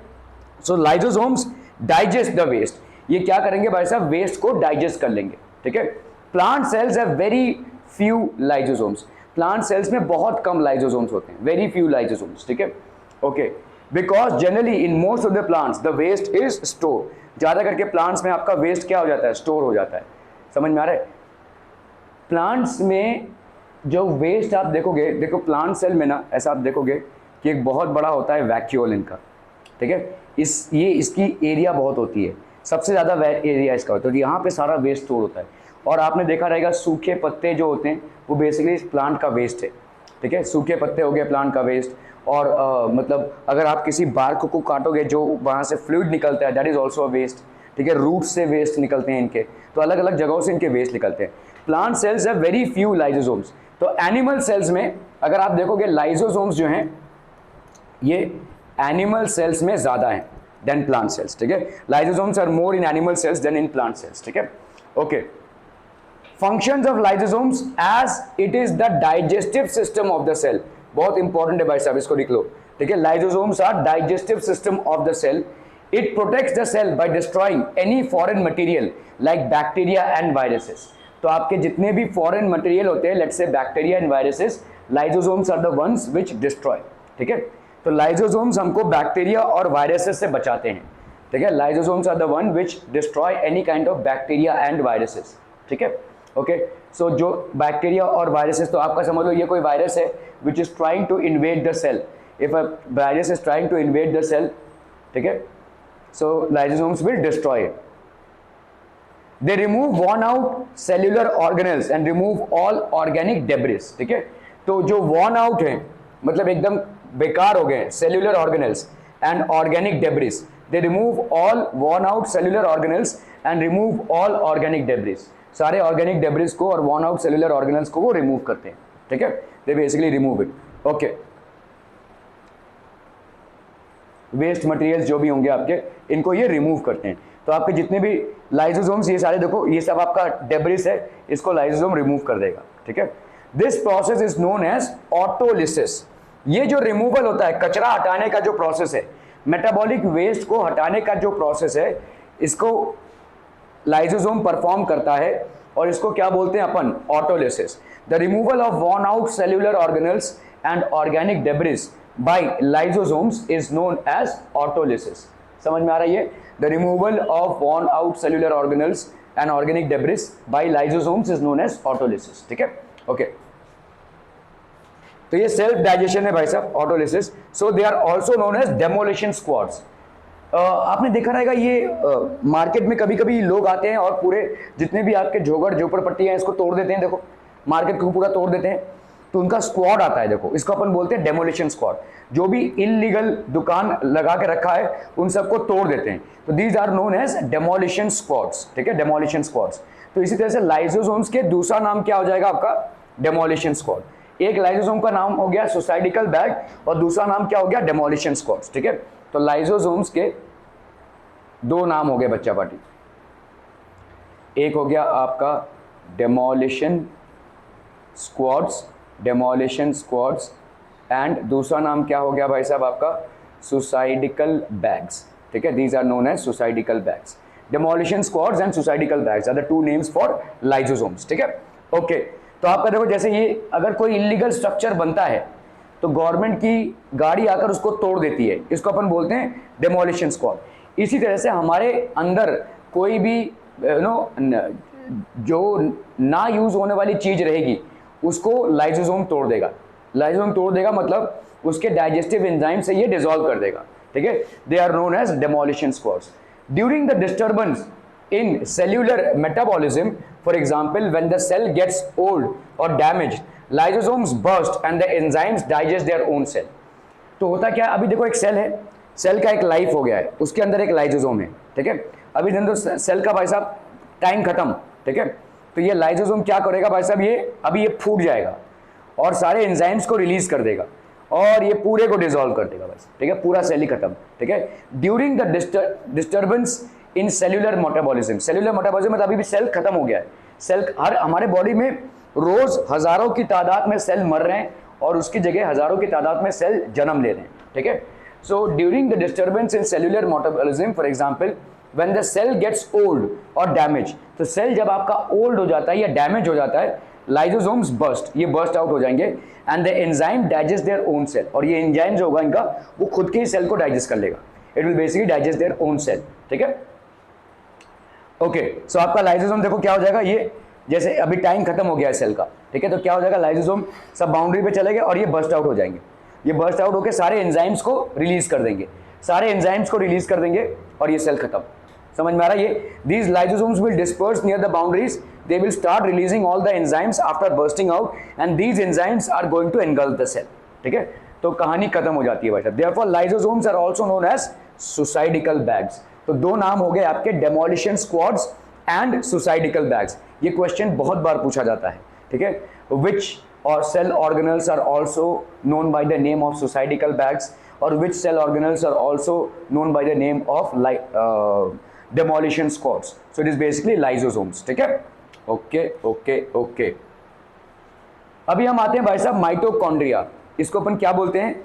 So lysosomes digest the waste. ये क्या करेंगे भाई साहब? वेस्ट को डाइजेस्ट कर लेंगे, ठीक है। Plant cells have very few lysosomes. Plant cells में बहुत कम लाइजोसोम्स होते हैं, वेरी फ्यू लाइजोसोम्स, ठीक है। Okay, because generally in most of the plants the waste is store. ज्यादा करके प्लांट्स में आपका वेस्ट क्या हो जाता है? स्टोर हो जाता है। समझ में आ रहा है? प्लांट्स में जो वेस्ट आप देखोगे, देखो प्लांट सेल में ना ऐसा आप देखोगे कि एक बहुत बड़ा होता है वैक्यूल इनका, ठीक है। इसकी एरिया बहुत होती है, सबसे ज़्यादा एरिया इसका होता है, तो यहाँ पे सारा वेस्ट स्टोर होता है। और आपने देखा रहेगा सूखे पत्ते जो होते हैं वो बेसिकली इस प्लांट का वेस्ट है, ठीक है। सूखे पत्ते हो गए प्लांट का वेस्ट। और मतलब अगर आप किसी बार्क को काटोगे जो वहाँ से फ्लूइड निकलता है, that is also a waste, ठीक है। रूट से वेस्ट निकलते हैं इनके, तो अलग अलग जगहों से इनके वेस्ट निकलते हैं। Plant cells have very few lysosomes. तो एनिमल सेल्स में अगर आप देखोगे लाइजोसोम्स जो हैं ये एनिमल सेल्स में ज़्यादा हैं देन प्लांट सेल्स, ठीक है। Lysosomes are more in animal cells than in plant cells, ठीक है। Okay, functions of lysosomes as it is the digestive system of the cell. बहुत इंपॉर्टेंट है भाई साहब, इसको लिख लो, ठीक है। Lysosomes are digestive system of the cell. It protects the cell by destroying any foreign material like bacteria and viruses. तो आपके जितने भी फॉरेन मटेरियल होते हैं, let's say bacteria and viruses, lysosomes are the ones which destroy, ठीक है। तो lysosomes हमको बैक्टीरिया और वायरसेस से बचाते हैं, ठीक है। Lysosomes are the one which destroy any kind of bacteria and viruses, ठीक है। ओके, सो जो बैक्टीरिया और वायरसेस, तो आपका समझ लो ये कोई वायरस है which is trying to invade the cell. If a virus is trying to invade the cell, ठीक है, so lysosomes will destroy it. They remove worn out cellular organelles and remove all organic debris. ठीक है, तो जो worn out है मतलब एकदम बेकार हो गए cellular organelles and organic debris. They remove all worn out cellular organelles and remove all organic debris. सारे organic debris को और worn out cellular organelles को वो remove करते हैं. ठीक है, they basically remove it. Okay. Waste materials जो भी होंगे आपके, इनको ये रिमूव करते हैं. तो आपके जितने भी लाइसोसोम्स, ये सारे देखो, ये सब आपका डेब्रिस है, इसको लाइसोसोम रिमूव कर देगा. ठीक है, this process is known as autolysis. ये जो रिमूवल होता है, कचरा हटाने का जो प्रोसेस है, मेटाबॉलिक वेस्ट को हटाने का जो प्रोसेस है, इसको लाइसोसोम परफॉर्म करता है और इसको क्या बोलते हैं अपन? Autolysis. The removal of worn out cellular organelles and organic debris by lysosomes is known as autolysis. समझ में आ रही है? The removal of worn out cellular organelles and organic debris by lysosomes is known as autolysis. ठीक है? Okay. तो ये self digestion है भाई साहब, autolysis. So they are also known as demolition squads. आपने देखा रहेगा ये मार्केट में कभी कभी लोग आते हैं और पूरे जितने भी आपके झोगड़ झोपड़पट्टी हैं इसको तोड़ देते हैं. देखो, मार्केट को पूरा तोड़ देते हैं, तो उनका स्क्वाड आता है. देखो, इसको अपन बोलते हैं डेमोलिशन स्क्वाड. जो भी इलीगल दुकान लगा के रखा है उन सबको तोड़ देते हैं. तो these are known as demolition squads. ठीक है, डेमोलिशन स्क्वाड्स. तो इसी तरह से लाइसोसोम्स के दूसरा नाम क्या हो जाएगा आपका? Demolition squad. एक लाइसोसोम का नाम हो गया सुसाइडिकल बैग और दूसरा नाम क्या हो गया? Demolition squads. ठीक है, तो लाइसोसोम्स के दो नाम हो गए बच्चा पार्टी. एक हो गया आपका demolition squads, demolition squads, and दूसरा नाम क्या हो गया भाई साहब आपका? Suicidal bags. ठीक है, these are known as suicidal bags. Demolition squads and suicidal bags are the two names for lysosomes. ठीक है, ओके. तो आपका देखो, जैसे ये अगर कोई इलीगल स्ट्रक्चर बनता है तो गवर्नमेंट की गाड़ी आकर उसको तोड़ देती है, इसको अपन बोलते हैं डेमोलिशन स्क्वाड. इसी तरह से हमारे अंदर कोई भी जो ना यूज होने वाली चीज रहेगी उसको लाइसोसोम तोड़ देगा. लाइसोसोम तोड़ देगा मतलब उसके डाइजेस्टिव एंजाइम से ये डिसॉल्व कर देगा. ठीक है, they are known as demolition squads. During the disturbance in cellular metabolism, for example, when the cell gets old or damaged, lysosomes burst and the enzymes digest their own cell. तो होता क्या है, अभी देखो एक सेल है, cell का एक लाइफ हो गया है, उसके अंदर एक लाइसोसोम है. ठीक है, अभी देखो सेल का भाई साहब टाइम खत्म. ठीक है, तो ये लाइसोसोम क्या करेगा भाई साहब? ये अभी ये फूट जाएगा और सारे एंजाइम्स को रिलीज कर देगा और ये पूरे को डिसॉल्व कर देगा बस. ठीक है, पूरा सेल ही खत्म. ठीक है, during the disturbance in cellular metabolism. Cellular metabolism मतलब अभी भी सेल खत्म हो गया है. सेल हर हमारे बॉडी में रोज हजारों की तादाद में सेल मर रहे हैं और उसकी जगह हजारों की तादाद में सेल जन्म ले रहे हैं. ठीक है, so during the disturbance in cellular metabolism, for example when the cell gets old और डैमेज, तो सेल जब आपका ओल्ड हो जाता है या डैमेज हो जाता है, लाइसोसोम्स बर्स्ट, ये बर्स्ट आउट हो जाएंगे and the enzyme digest their own cell. और ये एंजाइम जो होगा इनका वो खुद के ही सेल को डाइजेस्ट कर लेगा. It will basically digest their own cell. ठीक है, ओके. सो आपका लाइसोसोम देखो क्या हो जाएगा, ये जैसे अभी टाइम खत्म हो गया है सेल का. ठीक है, तो क्या हो जाएगा, लाइसोसोम सब बाउंड्री पे चले गए और ये बर्स्ट आउट हो जाएंगे. ये बर्स्ट आउट होकर सारे एंजाइम्स को रिलीज कर देंगे, सारे एंजाइम्स को रिलीज कर देंगे और ये सेल खत्म. समझ में आ रहा है ये? These lysosomes will disperse near the boundaries. They will start releasing all the enzymes after bursting out and these enzymes are going to engulf the cell. ठीक है, तो कहानी खत्म हो जाती है भाई साहब. Therefore lysosomes are also known as suicidal bags. तो दो नाम हो गए आपके, demolition squads and suicidal bags. ये क्वेश्चन बहुत बार पूछा जाता है. ठीक है, विच और cell organelles are also known by the name of suicidal bags और which cell organelles are also known by the name of demolition squads. So it is basically lysosomes. ठीक है, ओके ओके ओके. अभी हम आते हैं भाई साहब mitochondria. इसको अपन क्या बोलते हैं?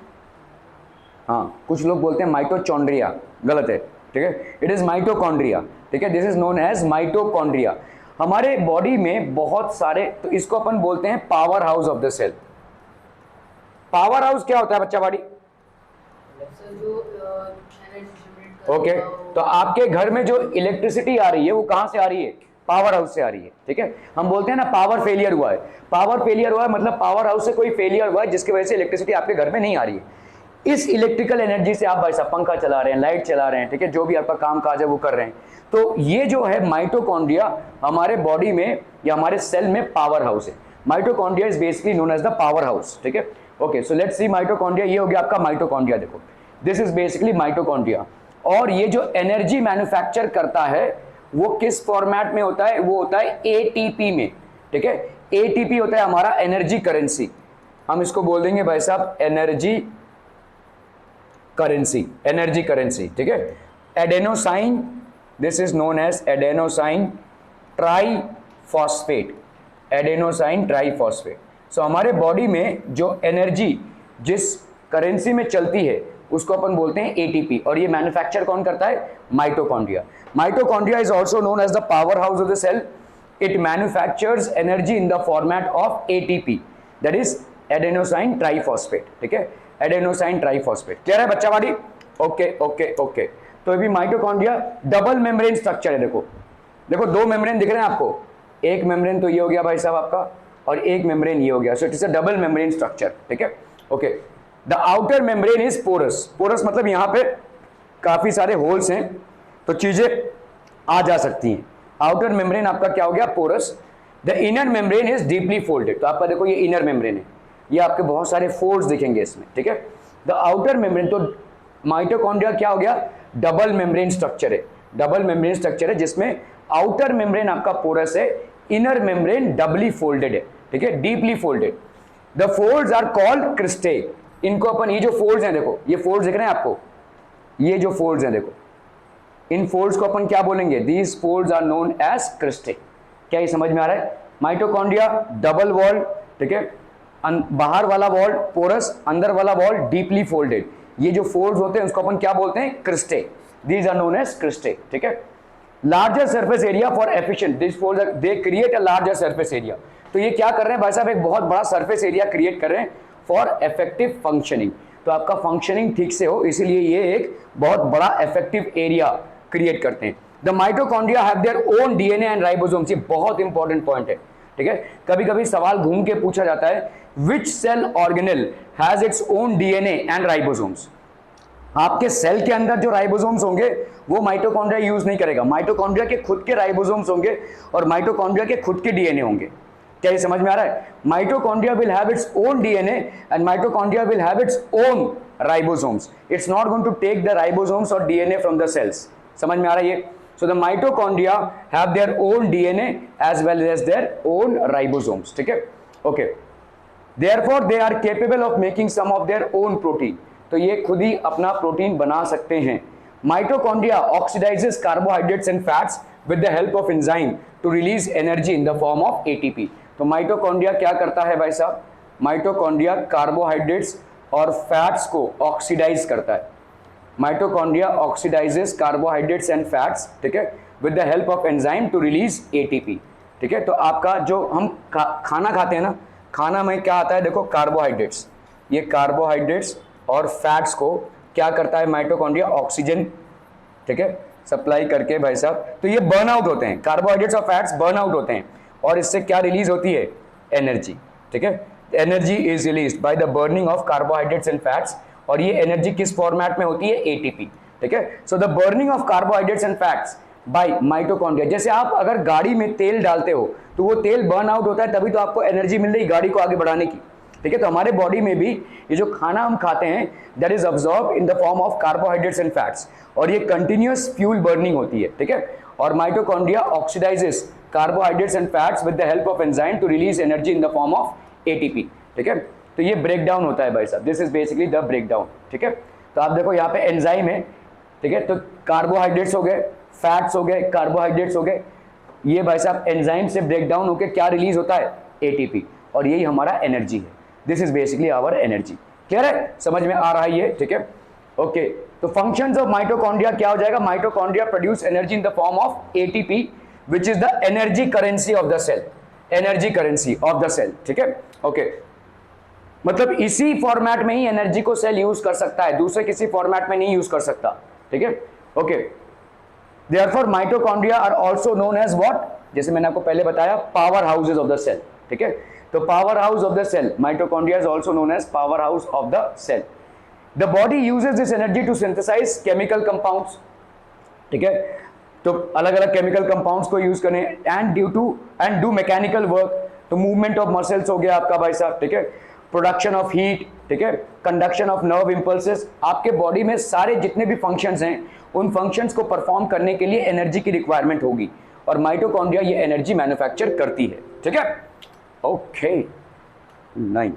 हाँ, कुछ लोग बोलते हैं माइटोचॉन्ड्रिया, गलत है. ठीक है, इट इज माइटोकॉन्ड्रिया. ठीक है, this is known as mitochondria. हमारे बॉडी में बहुत सारे, तो इसको अपन बोलते हैं power house of the cell. Power house क्या होता है बच्चा बाड़ी? ओके, तो आपके घर में जो इलेक्ट्रिसिटी आ रही है वो कहां से आ रही है? पावर हाउस से आ रही है. ठीक है, हम बोलते हैं ना पावर फेलियर हुआ है. पावर फेलियर हुआ है मतलब पावर हाउस से कोई फेलियर हुआ है जिसकी वजह से इलेक्ट्रिसिटी आपके घर में नहीं आ रही है. इस इलेक्ट्रिकल एनर्जी से आप भाई साहब पंखा चला रहे हैं, लाइट चला रहे हैं, ठीक है, जो भी आपका काम काज है वो कर रहे हैं। तो ये जो है माइटोकॉन्ड्रिया हमारे बॉडी में या हमारे सेल में पावर हाउस है। Mitochondria is basically known as the power house, ठीक है। Okay, so let's see mitochondria, ये हो गया आपका माइटोकॉन्ड्रिया, देखो दिस इज बेसिकली माइटोकॉन्ड्रिया। और ये जो एनर्जी मैन्युफैक्चर करता है वो किस फॉर्मेट में होता है, वो होता है एटीपी में, ठीक है। एटीपी होता है हमारा एनर्जी करेंसी, हम इसको बोल देंगे भाई साहब एनर्जी करेंसी, एनर्जी करेंसी, ठीक है। Adenosine, this is known as adenosine triphosphate, adenosine triphosphate. So हमारे बॉडी में जो एनर्जी जिस करेंसी में चलती है उसको अपन बोलते हैं एटीपी, और ये मैन्युफैक्चर कौन करता है, mitochondria. Mitochondria is also known as the power house of the cell, it manufactures energy in the format of ATP, that is adenosine triphosphate, ठीक है, एडेनोसाइन ट्राइफॉस्फेट। क्लियर है बच्चा वाली? Okay okay okay. तो अभी माइटोकॉन्ड्रिया डबल मेम्ब्रेन स्ट्रक्चर है, देखो देखो दो मेम्ब्रेन दिख रहे हैं आपको, एक मेम्ब्रेन तो ये हो गया भाई साहब आपका, और एक मेम्ब्रेन ये हो गया, so it is a double membrane structure, ठीक है। Okay, the outer membrane is porous, porous मतलब यहां पे काफी सारे होल्स हैं तो चीजें आ जा सकती हैं। आउटर मेम्ब्रेन आपका क्या हो गया, porous. The inner membrane is deeply folded, तो आपका देखो ये इनर मेम्ब्रेन है, ये आपके बहुत सारे फोल्ड्स दिखेंगे इसमें, ठीक है। द आउटर मेम्ब्रेन, तो माइटोकॉन्ड्रिया क्या हो गया, डबल मेम्ब्रेन स्ट्रक्चर है, डबल मेम्ब्रेन स्ट्रक्चर है जिसमें आउटर मेम्ब्रेन आपका पोरस है, इनर मेम्ब्रेन डबली फोल्डेड है, ठीक है, deeply folded. The folds are called cristae, इनको अपन, ये जो फोल्ड्स हैं देखो, ये फोल्ड्स दिख रहे हैं आपको, ये जो फोल्ड्स हैं देखो, इन फोल्ड्स को अपन क्या बोलेंगे, these folds are known as cristae. क्या ये समझ में आ रहा है? माइटोकॉन्ड्रिया डबल वॉल, ठीक है, बाहर वाला वॉल पोरस, अंदर वाला वॉल डीपली फोल्डेड, ये जो फोल्ड्स होते हैं उसको अपन क्या बोलते हैं, cristae, these are known as cristae, ठीक है। Larger surface area for efficient, this folds they create a larger surface area, तो ये क्या कर रहे हैं भाई साहब, एक बहुत बड़ा सरफेस एरिया क्रिएट कर रहे हैं फॉर इफेक्टिव फंक्शनिंग, तो आपका फंक्शनिंग ठीक से हो इसलिए ये एक बहुत बड़ा इफेक्टिव एरिया क्रिएट करते हैं। The mitochondria have their own DNA and ribosomes, ये बहुत इंपॉर्टेंट पॉइंट है, ठीक है। कभी कभी सवाल घूम के पूछा जाता है, which cell organelle has its own DNA and ribosomes, आपके सेल के अंदर जो राइबोसोम्स होंगे वो माइटोकॉन्ड्रिया यूज नहीं करेगा, माइटोकॉन्ड्रिया के खुद के राइबोसोम्स होंगे और माइटोकॉन्ड्रिया के खुद के डीएनए होंगे। क्या ये समझ में आ रहा है? Mitochondria will have its own DNA and mitochondria will have its own ribosomes, it's not going to take the ribosomes और डीएनए फ्रॉम द सेल्स। समझ में आ रहा है ये? So the mitochondria have their own DNA as well as their own ribosomes, ठीक है। Okay, therefore they are capable of making some of their own protein, तो ये खुद ही अपना प्रोटीन बना सकते हैं। Mitochondria oxidizes carbohydrates and fats with the help of enzyme to release energy in the form of ATP. तो mitochondria क्या करता है भाई साहब, माइटोकॉन्ड्रिया कार्बोहाइड्रेट्स और फैट्स को ऑक्सीडाइज करता है। Mitochondria oxidizes carbohydrates and fats, ठीक है, with the help of enzyme to release ATP, ठीक है। तो आपका जो हम खाना खाते हैं ना, खाना में क्या आता है देखो, कार्बोहाइड्रेट्स, ये कार्बोहाइड्रेट्स और फैट्स को क्या करता है माइटोकॉन्ड्रिया, ऑक्सीजन, ठीक है, सप्लाई करके भाई साहब, तो ये बर्न आउट होते हैं, कार्बोहाइड्रेट्स और फैट्स बर्न आउट होते हैं और इससे क्या रिलीज होती है, एनर्जी, ठीक है। Energy is released by the burning of carbohydrates and fats, और ये एनर्जी किस फॉर्मेट में होती है, एटीपी, ठीक है। So the burning of carbohydrates and fats bye mitochondria, जैसे आप अगर गाड़ी में तेल डालते हो तो वो तेल बर्न आउट होता है, तभी तो आपको एनर्जी मिल रही गाड़ी को आगे बढ़ाने की, ठीक है। तो हमारे बॉडी में भी ये जो खाना हम खाते हैं that is absorb in the form of carbohydrates and fats, और ये कंटिन्यूअस फ्यूल बर्निंग होती है, ठीक है। और mitochondria oxidizes carbohydrates and fats with the help of enzyme to release energy in the form of ATP, ठीक है। तो ये ब्रेक डाउन होता है भाई साहब, this is basically the breakdown, ठीक है। तो आप देखो यहाँ पे एंजाइम है, ठीक है, तो कार्बोहाइड्रेट्स हो गए, फैट्स हो गए, कार्बोहाइड्रेट्स हो गए, ये भाई साहब एंजाइम से ब्रेक डाउन होकर क्या रिलीज होता है, एटीपी, और यही हमारा एनर्जी है, this is basically our energy. Clear है, समझ में आ रहा है ये, ठीक है। ओके, तो फंक्शंस ऑफ माइटोकॉन्ड्रिया क्या हो जाएगा, mitochondria produce energy in the form of ATP which is the energy currency of the cell, energy currency of the cell, ठीक है। ओके, मतलब इसी फॉर्मेट में ही एनर्जी को सेल यूज कर सकता है, दूसरे किसी फॉर्मेट में नहीं यूज कर सकता, ठीक है। Okay, therefore mitochondria are also known as what, जैसे मैंने आपको पहले बताया, power houses of the cell, ठीक है। तो power house of the cell, mitochondria is also known as power house of the cell. The body uses this energy to synthesize chemical compounds, ठीक है, तो अलग अलग केमिकल कंपाउंड्स को use करें, एंड डू मैकेनिकल वर्क, तो movement of muscles हो गया आपका भाई साहब, ठीक है, प्रोडक्शन ऑफ हीट, ठीक है, कंडक्शन ऑफ नर्व इंपल्सेस, आपके बॉडी में सारे जितने भी फंक्शंस हैं उन फंक्शंस को परफॉर्म करने के लिए एनर्जी की रिक्वायरमेंट होगी और माइटोकॉन्ड्रिया ये एनर्जी मैन्युफैक्चर करती है, ठीक है। ओके 9